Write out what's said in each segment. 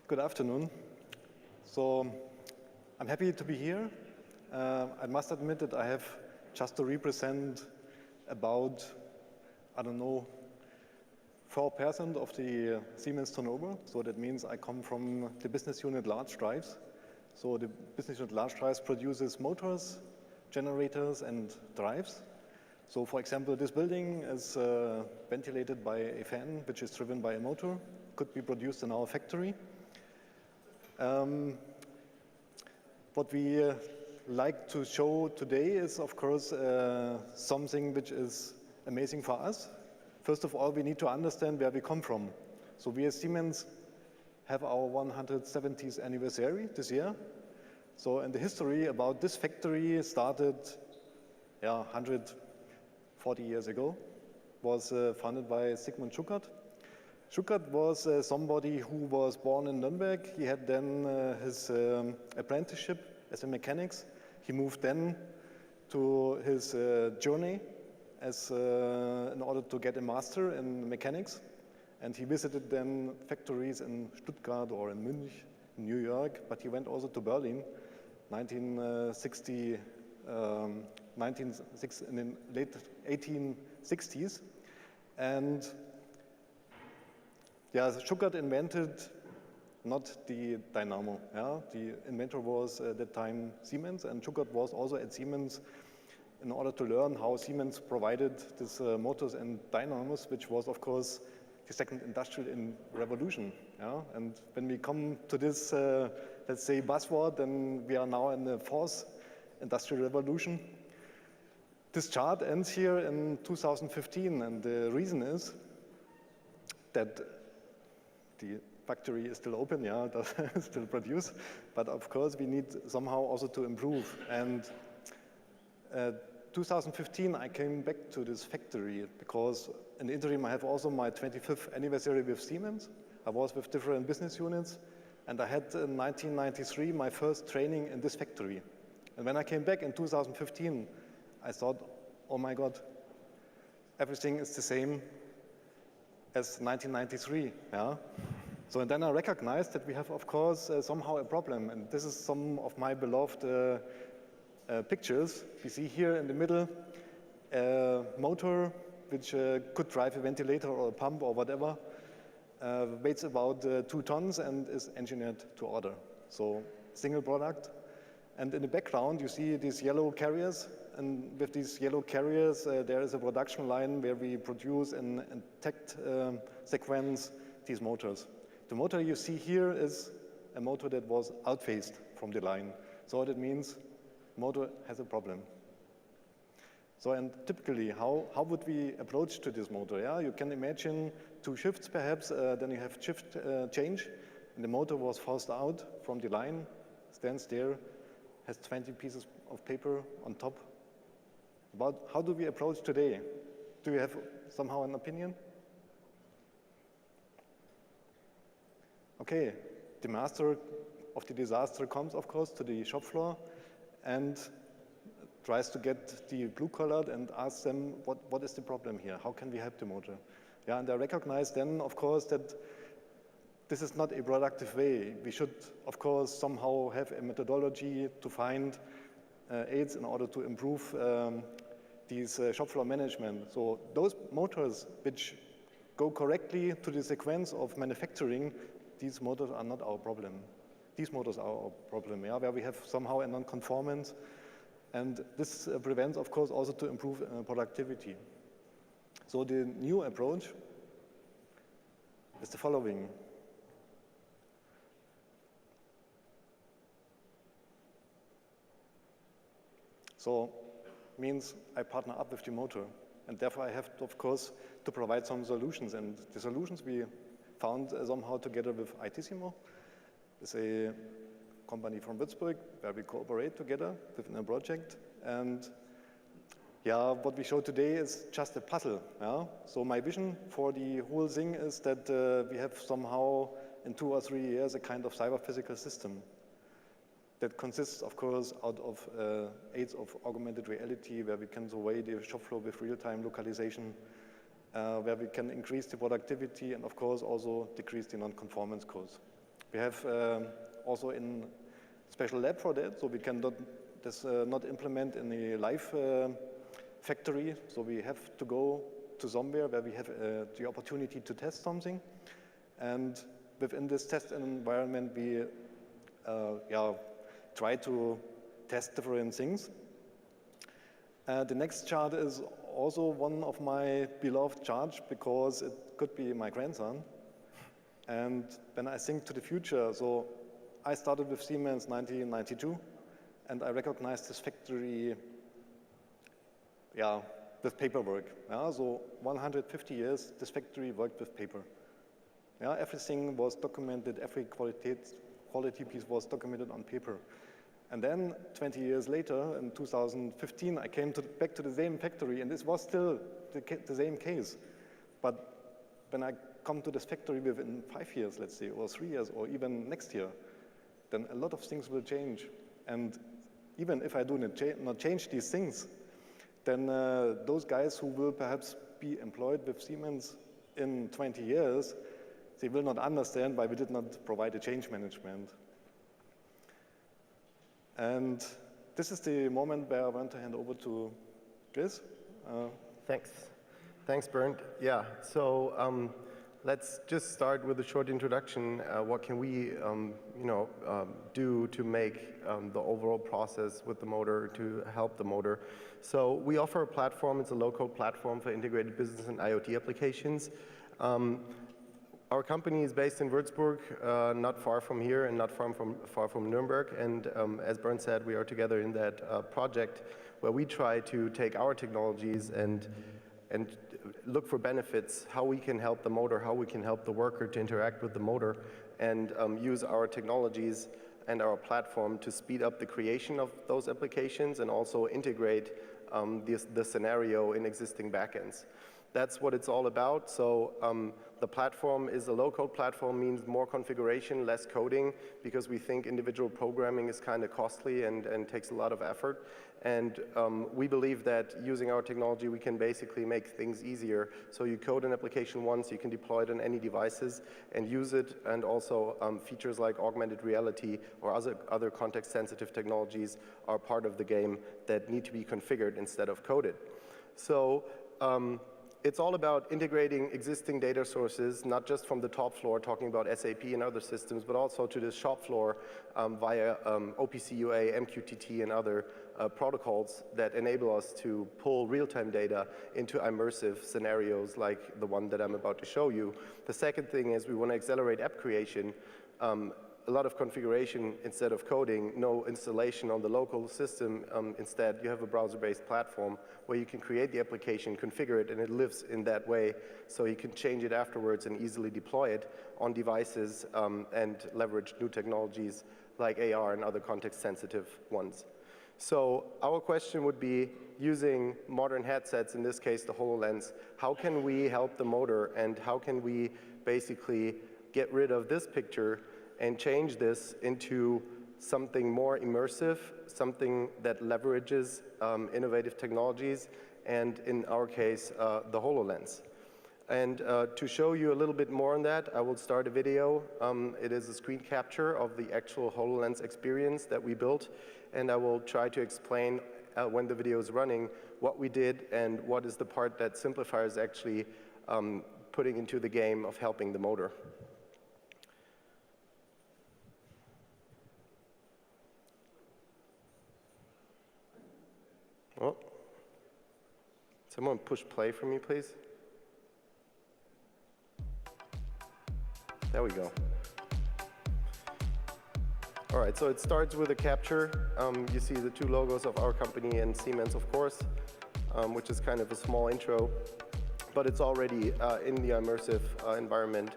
Good afternoon. So I'm happy to be here. I must admit that I have just to represent about, I don't know, 4% of the Siemens turnover. So that means I come from the business unit large drives. So the business unit large drives produces motors, generators, and drives. So for example, this building is ventilated by a fan, which is driven by a motor, could be produced in our factory. What we like to show today is, of course, something which is amazing for us. First of all, we need to understand where we come from. So we as Siemens have our 170th anniversary this year. So in the history about this factory started 140 years ago, was founded by Sigmund Schuckert. Schuckert was somebody who was born in Nuremberg. He had then his apprenticeship as a mechanic. He moved then to his journey as in order to get a master in mechanics. And he visited then factories in Stuttgart or in Munich, in New York, but he went also to Berlin, 1960, in the late 1860s. And Schuckert invented not the dynamo. The inventor was at that time Siemens, and Schuckert was also at Siemens in order to learn how Siemens provided these motors and dynamos, which was, of course, the second industrial revolution. And when we come to this, let's say, buzzword, then we are now in the fourth industrial revolution. This chart ends here in 2015, and the reason is that the factory is still open, does still produce, but of course we need somehow also to improve. And 2015 I came back to this factory because in the interim I have also my 25th anniversary with Siemens. I was with different business units, and I had in 1993 my first training in this factory. And when I came back in 2015, I thought, oh my God, everything is the same as 1993. So and then I recognized that we have, of course, somehow a problem. And this is some of my beloved pictures. We see here in the middle a motor which could drive a ventilator or a pump or whatever, weighs about 2 tons and is engineered to order. So single product. And in the background you see these yellow carriers. And with these yellow carriers, there is a production line where we produce in intact sequence these motors. The motor you see here is a motor that was outphased from the line. So that means motor has a problem. So and typically, how would we approach to this motor? You can imagine 2 shifts perhaps, then you have shift change, and the motor was forced out from the line, stands there, has 20 pieces of paper on top. About how do we approach today? Do you have somehow an opinion? Okay, the master of the disaster comes, of course, to the shop floor and tries to get the blue-collared and asks them, what is the problem here? How can we help the motor? And I recognize then, of course, that this is not a productive way. We should, of course, somehow have a methodology to find aids in order to improve these shop floor management. So those motors which go correctly to the sequence of manufacturing, these motors are not our problem. These motors are our problem, where we have somehow a non-conformance. And this prevents, of course, also to improve productivity. So the new approach is the following. So means I partner up with the motor, and therefore I have, of course, to provide some solutions. And the solutions we found somehow together with iTiZZiMO. It's a company from Würzburg where we cooperate together within a project. And what we show today is just a puzzle. So my vision for the whole thing is that we have somehow in 2 or 3 years a kind of cyberphysical system that consists, of course, out of aids of augmented reality, where we can survey the shop floor with real-time localization, where we can increase the productivity and, of course, also decrease the non-conformance codes. We have also in special lab for that, so we can not implement in a live factory, so we have to go to somewhere where we have the opportunity to test something. And within this test environment, we try to test different things. The next chart is also one of my beloved charts because it could be my grandson. And when I think to the future, so I started with Siemens in 1992, and I recognized this factory with paperwork. So 150 years, this factory worked with paper. Everything was documented, every quality piece was documented on paper. And then 20 years later, in 2015, I came back to the same factory, and this was still the same case. But when I come to this factory within 5 years, let's say, or 3 years, or even next year, then a lot of things will change. And even if I do not change these things, then those guys who will perhaps be employed with Siemens in 20 years, they will not understand why we did not provide a change management. And this is the moment where I want to hand over to Chris. Thanks. Thanks, Bernd. Yeah, so let's just start with a short introduction. What can we do to make the overall process with the motor, to help the motor? So we offer a platform. It's a low-code platform for integrated business and IoT applications. Our company is based in Würzburg, not far from here and not far from Nuremberg. And as Bernd said, we are together in that project where we try to take our technologies and look for benefits, how we can help the motor, how we can help the worker to interact with the motor, and use our technologies and our platform to speed up the creation of those applications and also integrate the scenario in existing backends. That's what it's all about. So the platform is a low-code platform, means more configuration, less coding, because we think individual programming is kind of costly and takes a lot of effort. And we believe that using our technology, we can basically make things easier. So you code an application once, you can deploy it on any devices and use it, and also features like augmented reality or other context-sensitive technologies are part of the game that need to be configured instead of coded. So it's all about integrating existing data sources, not just from the top floor, talking about SAP and other systems, but also to the shop floor via OPC UA, MQTT, and other protocols that enable us to pull real-time data into immersive scenarios like the one that I'm about to show you. The second thing is we want to accelerate app creation. A lot of configuration instead of coding, no installation on the local system. Instead, you have a browser-based platform where you can create the application, configure it, and it lives in that way, so you can change it afterwards and easily deploy it on devices and leverage new technologies like AR and other context-sensitive ones. So our question would be, using modern headsets, in this case the HoloLens, how can we help the motor, and how can we basically get rid of this picture and change this into something more immersive, something that leverages innovative technologies, and in our case, the HoloLens. And to show you a little bit more on that, I will start a video. It is a screen capture of the actual HoloLens experience that we built, and I will try to explain when the video is running what we did and what is the part that Simplifier is actually putting into the game of helping the motor. Oh, someone push play for me, please. There we go. All right, so it starts with a capture. You see the two logos of our company and Siemens, of course, which is kind of a small intro, but it's already in the immersive environment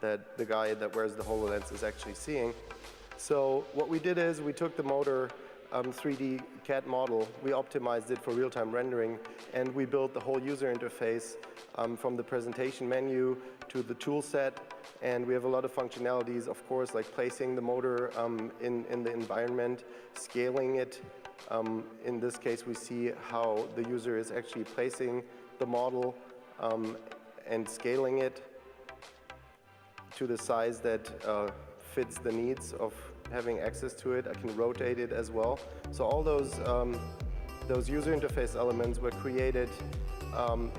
that the guy that wears the HoloLens is actually seeing. So what we did is we took the motor 3D CAD model, we optimized it for real-time rendering, and we built the whole user interface from the presentation menu to the tool set. And we have a lot of functionalities, of course, like placing the motor in the environment, scaling it. In this case, we see how the user is actually placing the model and scaling it to the size that fits the needs of having access to it. I can rotate it as well. So all those user interface elements were created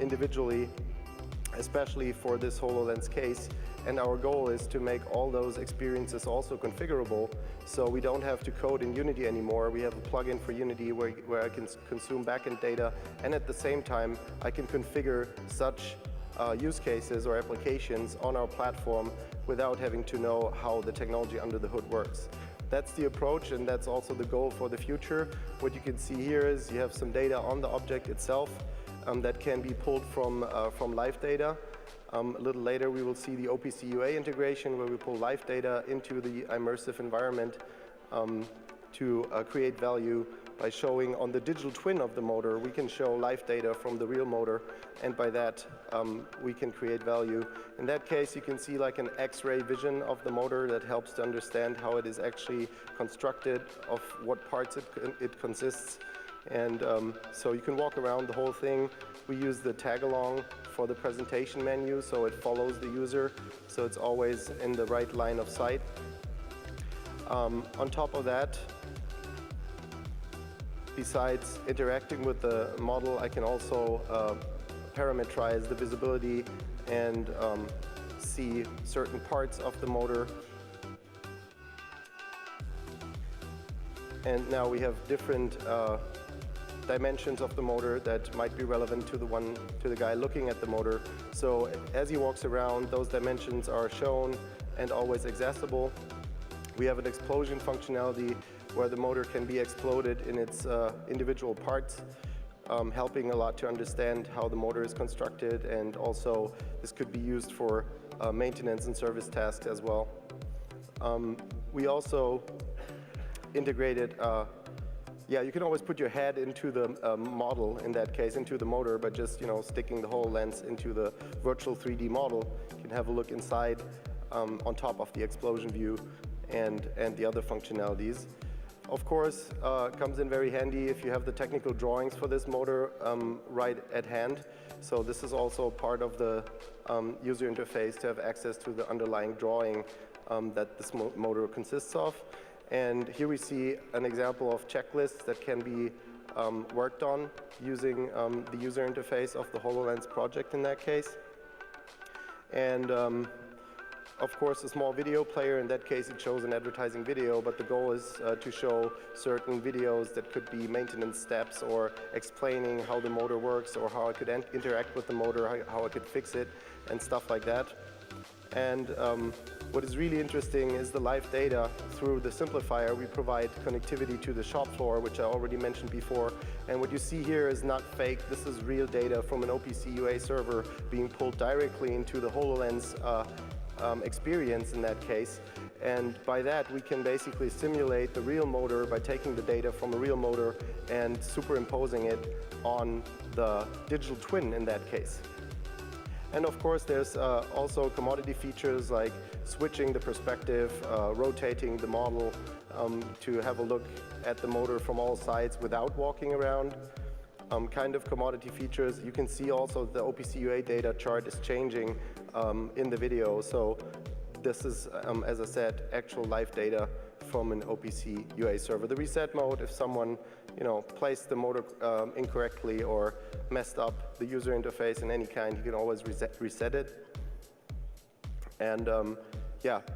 individually, especially for this HoloLens case. And our goal is to make all those experiences also configurable, so we don't have to code in Unity anymore. We have a plugin for Unity where I can consume backend data, and at the same time, I can configure such use cases or applications on our platform without having to know how the technology under the hood works. That's the approach, and that's also the goal for the future. What you can see here is you have some data on the object itself that can be pulled from live data. A little later, we will see the OPC UA integration, where we pull live data into the immersive environment to create value by showing on the digital twin of the motor. We can show live data from the real motor, and by that, we can create value. In that case, you can see like an X-ray vision of the motor that helps to understand how it is actually constructed, of what parts it consists. And so you can walk around the whole thing. We use the tag-along for the presentation menu, so it follows the user, so it's always in the right line of sight. On top of that, besides interacting with the model, I can also parameterize the visibility and see certain parts of the motor. And now we have different dimensions of the motor that might be relevant to the guy looking at the motor. So as he walks around, those dimensions are shown and always accessible. We have an explosion functionality where the motor can be exploded in its individual parts, helping a lot to understand how the motor is constructed, and also this could be used for maintenance and service tasks as well. We also integrated you can always put your head into the model, in that case, into the motor, but just sticking the HoloLens into the virtual 3D model. You can have a look inside on top of the explosion view and the other functionalities. Of course, comes in very handy if you have the technical drawings for this motor right at hand. So this is also part of the user interface to have access to the underlying drawing that this motor consists of. And here we see an example of checklists that can be worked on using the user interface of the HoloLens project in that case. And of course, a small video player. In that case, it shows an advertising video, but the goal is to show certain videos that could be maintenance steps or explaining how the motor works or how I could interact with the motor, how I could fix it, and stuff like that. And what is really interesting is the live data. Through the simplifier, we provide connectivity to the shop floor, which I already mentioned before. And what you see here is not fake. This is real data from an OPC UA server being pulled directly into the HoloLens experience in that case. And by that, we can basically simulate the real motor by taking the data from a real motor and superimposing it on the digital twin in that case. And of course, there's also commodity features like switching the perspective, rotating the model to have a look at the motor from all sides without walking around. Kind of commodity features. You can see also the OPC UA data chart is changing in the video. So this is, as I said, actual live data from an OPC UA server. The reset mode, if someone placed the motor incorrectly or messed up the user interface in any kind, you can always reset it. And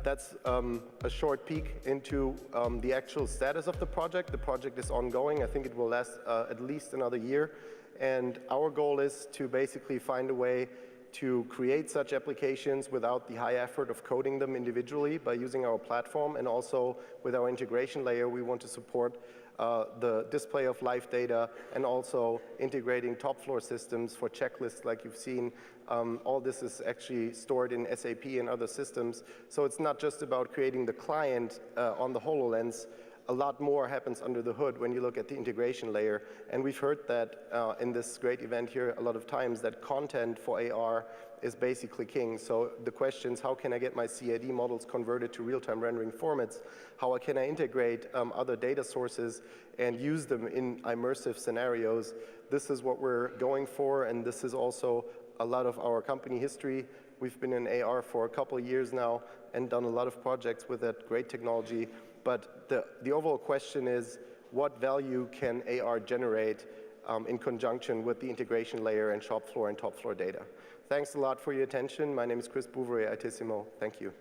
that's a short peek into the actual status of the project. The project is ongoing. I think it will last at least another year. And our goal is to basically find a way to create such applications without the high effort of coding them individually by using our platform. And also with our integration layer, we want to support the display of live data and also integrating top floor systems for checklists like you've seen. All this is actually stored in SAP and other systems. So it's not just about creating the client on the HoloLens. A lot more happens under the hood when you look at the integration layer. And we've heard that in this great event here a lot of times, that content for AR is basically king. So the questions, how can I get my CAD models converted to real-time rendering formats? How can I integrate other data sources and use them in immersive scenarios? This is what we're going for, and this is also a lot of our company history. We've been in AR for a couple of years now and done a lot of projects with that great technology. But the overall question is, what value can AR generate in conjunction with the integration layer and shop floor and top floor data? Thanks a lot for your attention. My name is Bouvere, iTiZZiMO. Thank you.